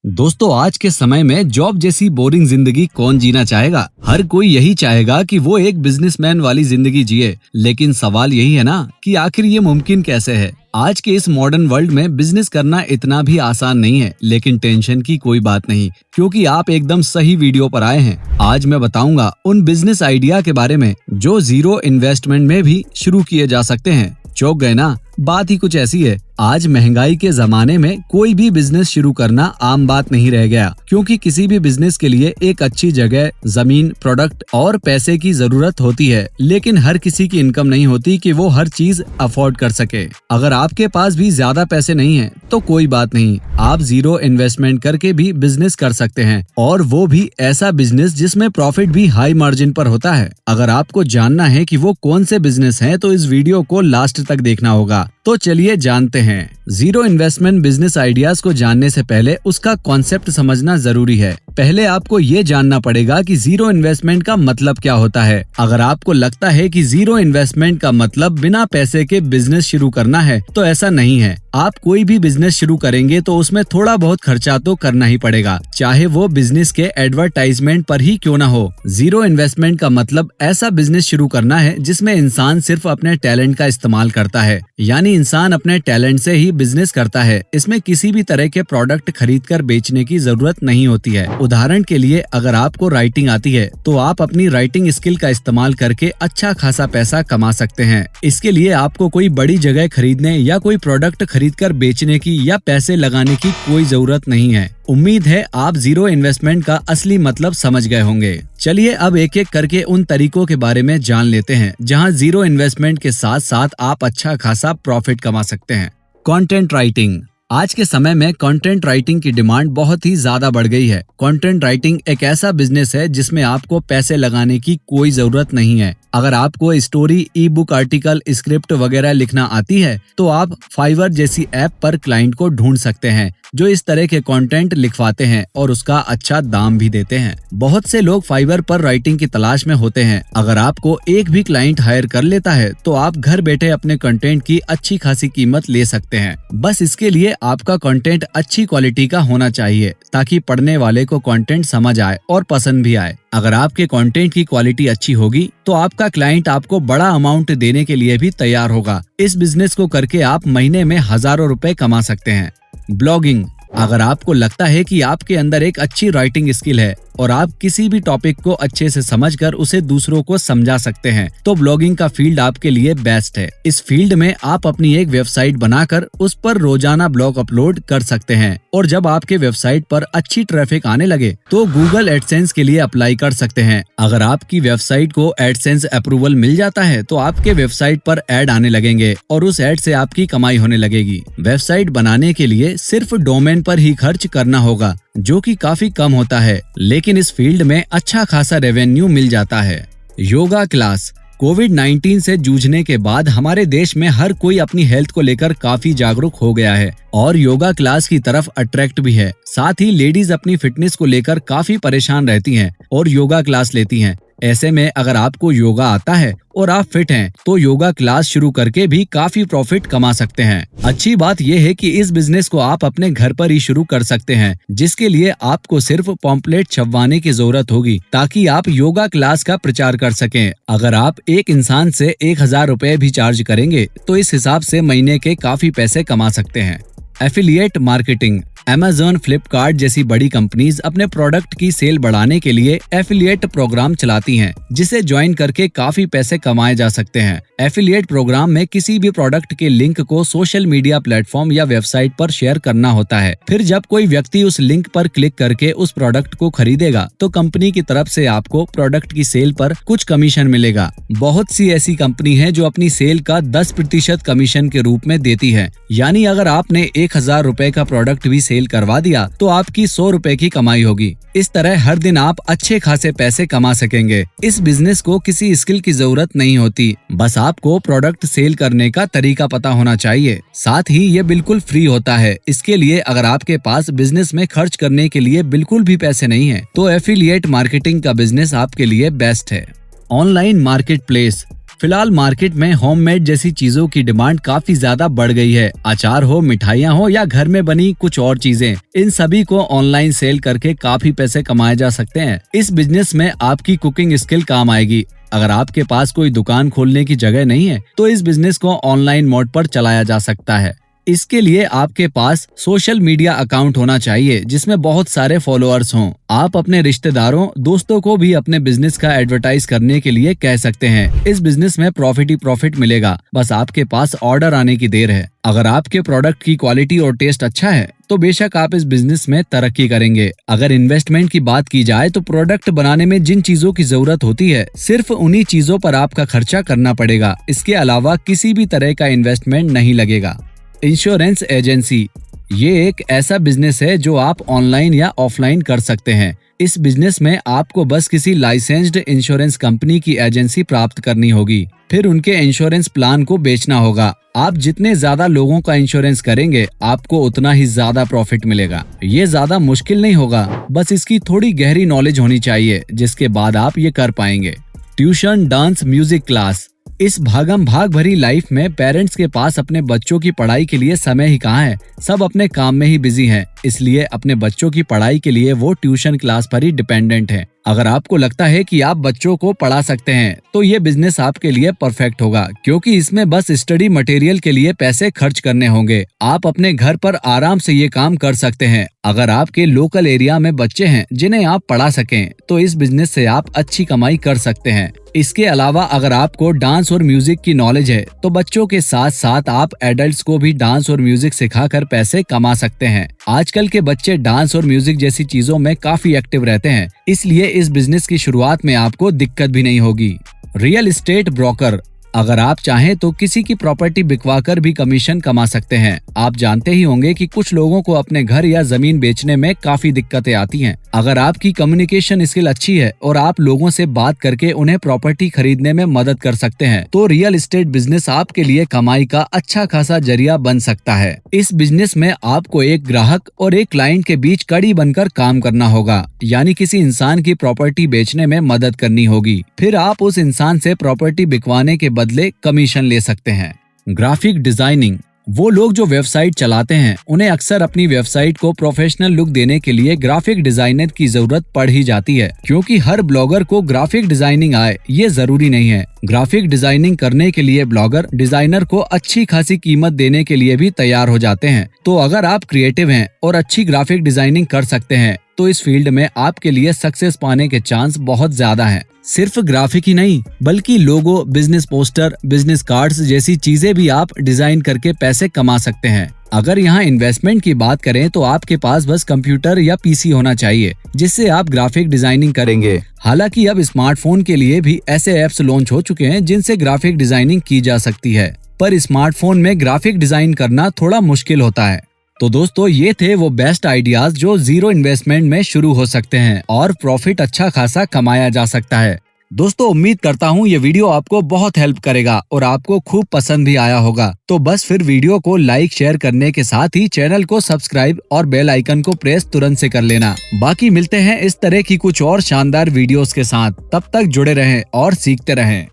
दोस्तों, आज के समय में जॉब जैसी बोरिंग जिंदगी कौन जीना चाहेगा। हर कोई यही चाहेगा कि वो एक बिजनेसमैन वाली जिंदगी जिए। लेकिन सवाल यही है ना कि आखिर ये मुमकिन कैसे है। आज के इस मॉडर्न वर्ल्ड में बिजनेस करना इतना भी आसान नहीं है। लेकिन टेंशन की कोई बात नहीं, क्योंकि आप एकदम सही वीडियो पर आए हैं। आज मैं बताऊंगा उन बिजनेस आइडिया के बारे में जो जीरो इन्वेस्टमेंट में भी शुरू किए जा सकते हैं। चौंक गए ना? बात ही कुछ ऐसी है। आज महंगाई के जमाने में कोई भी बिजनेस शुरू करना आम बात नहीं रह गया, क्योंकि किसी भी बिजनेस के लिए एक अच्छी जगह, जमीन, प्रोडक्ट और पैसे की जरूरत होती है। लेकिन हर किसी की इनकम नहीं होती कि वो हर चीज अफोर्ड कर सके। अगर आपके पास भी ज्यादा पैसे नहीं है तो कोई बात नहीं, आप जीरो इन्वेस्टमेंट करके भी बिजनेस कर सकते हैं, और वो भी ऐसा बिजनेस जिसमें प्रॉफिट भी हाई मार्जिन पर होता है। अगर आपको जानना है कि वो कौन से बिजनेस हैं, तो इस वीडियो को लास्ट तक देखना होगा। तो चलिए जानते हैं। जीरो इन्वेस्टमेंट बिजनेस आइडियाज को जानने से पहले उसका कॉन्सेप्ट समझना जरूरी है। पहले आपको ये जानना पड़ेगा कि जीरो इन्वेस्टमेंट का मतलब क्या होता है। अगर आपको लगता है कि जीरो इन्वेस्टमेंट का मतलब बिना पैसे के बिजनेस शुरू करना है, तो ऐसा नहीं है। आप कोई भी बिजनेस शुरू करेंगे तो उसमें थोड़ा बहुत खर्चा तो करना ही पड़ेगा, चाहे वो बिजनेस के एडवर्टाइजमेंट पर ही क्यों ना हो। जीरो इन्वेस्टमेंट का मतलब ऐसा बिजनेस शुरू करना है जिसमें इंसान सिर्फ अपने टैलेंट का इस्तेमाल करता है, यानी इंसान अपने टैलेंट से ही बिजनेस करता है। इसमें किसी भी तरह के प्रोडक्ट खरीदकर बेचने की जरूरत नहीं होती है। उदाहरण के लिए, अगर आपको राइटिंग आती है तो आप अपनी राइटिंग स्किल का इस्तेमाल करके अच्छा खासा पैसा कमा सकते हैं। इसके लिए आपको कोई बड़ी जगह खरीदने या कोई प्रोडक्ट खरीदकर बेचने की या पैसे लगाने की कोई जरूरत नहीं है। उम्मीद है आप जीरो इन्वेस्टमेंट का असली मतलब समझ गए होंगे। चलिए अब एक एक करके उन तरीकों के बारे में जान लेते हैं जहां जीरो इन्वेस्टमेंट के साथ साथ आप अच्छा खासा प्रॉफिट कमा सकते हैं। Content writing. आज के समय में कंटेंट राइटिंग की डिमांड बहुत ही ज्यादा बढ़ गई है। कंटेंट राइटिंग एक ऐसा बिजनेस है जिसमें आपको पैसे लगाने की कोई जरूरत नहीं है। अगर आपको स्टोरी, ई बुक, आर्टिकल, स्क्रिप्ट वगैरह लिखना आती है तो आप फाइवर जैसी ऐप पर क्लाइंट को ढूंढ सकते हैं जो इस तरह के कंटेंट लिखवाते हैं और उसका अच्छा दाम भी देते हैं। बहुत से लोग फाइवर पर राइटिंग की तलाश में होते हैं। अगर आपको एक भी क्लाइंट हायर कर लेता है तो आप घर बैठे अपने कंटेंट की अच्छी खासी कीमत ले सकते हैं। बस इसके लिए आपका कंटेंट अच्छी क्वालिटी का होना चाहिए, ताकि पढ़ने वाले को कंटेंट समझ आए और पसंद भी आए। अगर आपके कंटेंट की क्वालिटी अच्छी होगी तो आपका क्लाइंट आपको बड़ा अमाउंट देने के लिए भी तैयार होगा। इस बिजनेस को करके आप महीने में हजारों रुपए कमा सकते हैं। ब्लॉगिंग। अगर आपको लगता है कि आपके अंदर एक अच्छी राइटिंग स्किल है और आप किसी भी टॉपिक को अच्छे से समझकर उसे दूसरों को समझा सकते हैं, तो ब्लॉगिंग का फील्ड आपके लिए बेस्ट है। इस फील्ड में आप अपनी एक वेबसाइट बनाकर उस पर रोजाना ब्लॉग अपलोड कर सकते हैं, और जब आपके वेबसाइट पर अच्छी ट्रैफिक आने लगे तो गूगल एडसेंस के लिए अप्लाई कर सकते हैं। अगर आपकी वेबसाइट को एडसेंस अप्रूवल मिल जाता है तो आपके वेबसाइट पर ऐड आने लगेंगे और उस ऐड से आपकी कमाई होने लगेगी। वेबसाइट बनाने के लिए सिर्फ डोमेन पर ही खर्च करना होगा, जो कि काफी कम होता है, लेकिन इस फील्ड में अच्छा खासा रेवेन्यू मिल जाता है। योगा क्लास। कोविड-19 से जूझने के बाद हमारे देश में हर कोई अपनी हेल्थ को लेकर काफी जागरूक हो गया है और योगा क्लास की तरफ अट्रैक्ट भी है। साथ ही लेडीज अपनी फिटनेस को लेकर काफी परेशान रहती हैं और योगा क्लास लेती हैं। ऐसे में अगर आपको योगा आता है और आप फिट हैं, तो योगा क्लास शुरू करके भी काफी प्रॉफिट कमा सकते हैं। अच्छी बात यह है कि इस बिजनेस को आप अपने घर पर ही शुरू कर सकते हैं, जिसके लिए आपको सिर्फ पॉम्पलेट छपवाने की जरूरत होगी, ताकि आप योगा क्लास का प्रचार कर सकें। अगर आप एक इंसान से 1000 रुपए भी चार्ज करेंगे तो इस हिसाब से महीने के काफी पैसे कमा सकते हैं। Affiliate marketing. Amazon, फ्लिपकार्ट जैसी बड़ी कंपनीज अपने प्रोडक्ट की सेल बढ़ाने के लिए एफिलिएट प्रोग्राम चलाती हैं, जिसे ज्वाइन करके काफी पैसे कमाए जा सकते हैं। एफिलिएट प्रोग्राम में किसी भी प्रोडक्ट के लिंक को सोशल मीडिया प्लेटफॉर्म या वेबसाइट पर शेयर करना होता है। फिर जब कोई व्यक्ति उस लिंक पर क्लिक करके उस प्रोडक्ट को खरीदेगा तो कंपनी की तरफ से आपको प्रोडक्ट की सेल पर कुछ कमीशन मिलेगा। बहुत सी ऐसी कंपनी है जो अपनी सेल का 10% कमीशन के रूप में देती है, यानी अगर आपने 1000 रुपए का प्रोडक्ट भी सेल करवा दिया तो आपकी 100 रुपए की कमाई होगी। इस तरह हर दिन आप अच्छे खासे पैसे कमा सकेंगे। इस बिजनेस को किसी स्किल की जरूरत नहीं होती, बस आपको प्रोडक्ट सेल करने का तरीका पता होना चाहिए। साथ ही ये बिल्कुल फ्री होता है। इसके लिए अगर आपके पास बिजनेस में खर्च करने के लिए बिल्कुल भी पैसे नहीं है, तो एफिलिएट मार्केटिंग का बिजनेस आपके लिए बेस्ट है। Online market place. फिलहाल मार्केट में होममेड जैसी चीजों की डिमांड काफी ज्यादा बढ़ गई है। अचार हो, मिठाइयाँ हो या घर में बनी कुछ और चीजें, इन सभी को ऑनलाइन सेल करके काफी पैसे कमाए जा सकते हैं। इस बिजनेस में आपकी कुकिंग स्किल काम आएगी। अगर आपके पास कोई दुकान खोलने की जगह नहीं है तो इस बिजनेस को ऑनलाइन मोड पर चलाया जा सकता है। इसके लिए आपके पास सोशल मीडिया अकाउंट होना चाहिए जिसमें बहुत सारे फॉलोअर्स हों। आप अपने रिश्तेदारों, दोस्तों को भी अपने बिजनेस का एडवर्टाइज करने के लिए कह सकते हैं। इस बिजनेस में प्रॉफिट ही प्रॉफिट मिलेगा, बस आपके पास ऑर्डर आने की देर है। अगर आपके प्रोडक्ट की क्वालिटी और टेस्ट अच्छा है तो बेशक आप इस बिजनेस में तरक्की करेंगे। अगर इन्वेस्टमेंट की बात की जाए तो प्रोडक्ट बनाने में जिन चीजों की जरूरत होती है सिर्फ उन्हीं चीजों पर आपका खर्चा करना पड़ेगा। इसके अलावा किसी भी तरह का इन्वेस्टमेंट नहीं लगेगा। इंश्योरेंस एजेंसी, ये एक ऐसा बिजनेस है जो आप ऑनलाइन या ऑफलाइन कर सकते हैं। इस बिजनेस में आपको बस किसी लाइसेंस्ड इंश्योरेंस कंपनी की एजेंसी प्राप्त करनी होगी, फिर उनके इंश्योरेंस प्लान को बेचना होगा। आप जितने ज्यादा लोगों का इंश्योरेंस करेंगे आपको उतना ही ज्यादा प्रॉफिट मिलेगा। ये ज्यादा मुश्किल नहीं होगा, बस इसकी थोड़ी गहरी नॉलेज होनी चाहिए जिसके बाद आप ये कर पाएंगे। ट्यूशन, डांस, म्यूजिक क्लास, इस भागम भाग भरी लाइफ में पेरेंट्स के पास अपने बच्चों की पढ़ाई के लिए समय ही कहाँ है। सब अपने काम में ही बिजी हैं, इसलिए अपने बच्चों की पढ़ाई के लिए वो ट्यूशन क्लास पर ही डिपेंडेंट हैं। अगर आपको लगता है कि आप बच्चों को पढ़ा सकते हैं तो ये बिजनेस आपके लिए परफेक्ट होगा, क्योंकि इसमें बस स्टडी मटेरियल के लिए पैसे खर्च करने होंगे। आप अपने घर पर आराम से ये काम कर सकते हैं। अगर आपके लोकल एरिया में बच्चे हैं जिन्हें आप पढ़ा सकें तो इस बिजनेस से आप अच्छी कमाई कर सकते हैं। इसके अलावा अगर आपको डांस और म्यूजिक की नॉलेज है तो बच्चों के साथ साथ आप एडल्ट्स को भी डांस और म्यूजिक सिखाकर पैसे कमा सकते हैं। आजकल के बच्चे डांस और म्यूजिक जैसी चीजों में काफी एक्टिव रहते हैं, इसलिए इस बिजनेस की शुरुआत में आपको दिक्कत भी नहीं होगी। रियल एस्टेट ब्रोकर, अगर आप चाहें तो किसी की प्रॉपर्टी बिकवाकर भी कमीशन कमा सकते हैं। आप जानते ही होंगे कि कुछ लोगों को अपने घर या जमीन बेचने में काफी दिक्कतें आती हैं। अगर आपकी कम्युनिकेशन स्किल अच्छी है और आप लोगों से बात करके उन्हें प्रॉपर्टी खरीदने में मदद कर सकते हैं तो रियल एस्टेट बिजनेस आपके लिए कमाई का अच्छा खासा जरिया बन सकता है। इस बिजनेस में आपको एक ग्राहक और एक क्लाइंट के बीच कड़ी बनकर काम करना होगा, यानी किसी इंसान की प्रॉपर्टी बेचने में मदद करनी होगी, फिर आप उस इंसान से प्रॉपर्टी बिकवाने के बदले कमीशन ले सकते हैं। ग्राफिक डिजाइनिंग, वो लोग जो वेबसाइट चलाते हैं उन्हें अक्सर अपनी वेबसाइट को प्रोफेशनल लुक देने के लिए ग्राफिक डिजाइनर की जरूरत पड़ ही जाती है, क्योंकि हर ब्लॉगर को ग्राफिक डिजाइनिंग आए ये जरूरी नहीं है। ग्राफिक डिजाइनिंग करने के लिए ब्लॉगर डिजाइनर को अच्छी खासी कीमत देने के लिए भी तैयार हो जाते हैं। तो अगर आप क्रिएटिव हैं और अच्छी ग्राफिक डिजाइनिंग कर सकते हैं तो इस फील्ड में आपके लिए सक्सेस पाने के चांस बहुत ज्यादा हैं। सिर्फ ग्राफिक ही नहीं बल्कि लोगो, बिजनेस पोस्टर, बिजनेस कार्ड्स जैसी चीजें भी आप डिजाइन करके पैसे कमा सकते हैं। अगर यहाँ इन्वेस्टमेंट की बात करें तो आपके पास बस कंप्यूटर या पीसी होना चाहिए जिससे आप ग्राफिक डिजाइनिंग करेंगे। हालांकि अब स्मार्टफोन के लिए भी ऐसे ऐप्स लॉन्च हो चुके हैं जिनसे ग्राफिक डिजाइनिंग की जा सकती है, पर स्मार्टफोन में ग्राफिक डिजाइन करना थोड़ा मुश्किल होता है। तो दोस्तों ये थे वो बेस्ट आइडियाज जो जीरो इन्वेस्टमेंट में शुरू हो सकते हैं और प्रॉफिट अच्छा खासा कमाया जा सकता है। दोस्तों उम्मीद करता हूँ ये वीडियो आपको बहुत हेल्प करेगा और आपको खूब पसंद भी आया होगा। तो बस फिर वीडियो को लाइक शेयर करने के साथ ही चैनल को सब्सक्राइब और बेल आइकन को प्रेस तुरंत से कर लेना। बाकी मिलते हैं इस तरह की कुछ और शानदार वीडियोस के साथ, तब तक जुड़े रहें और सीखते रहें।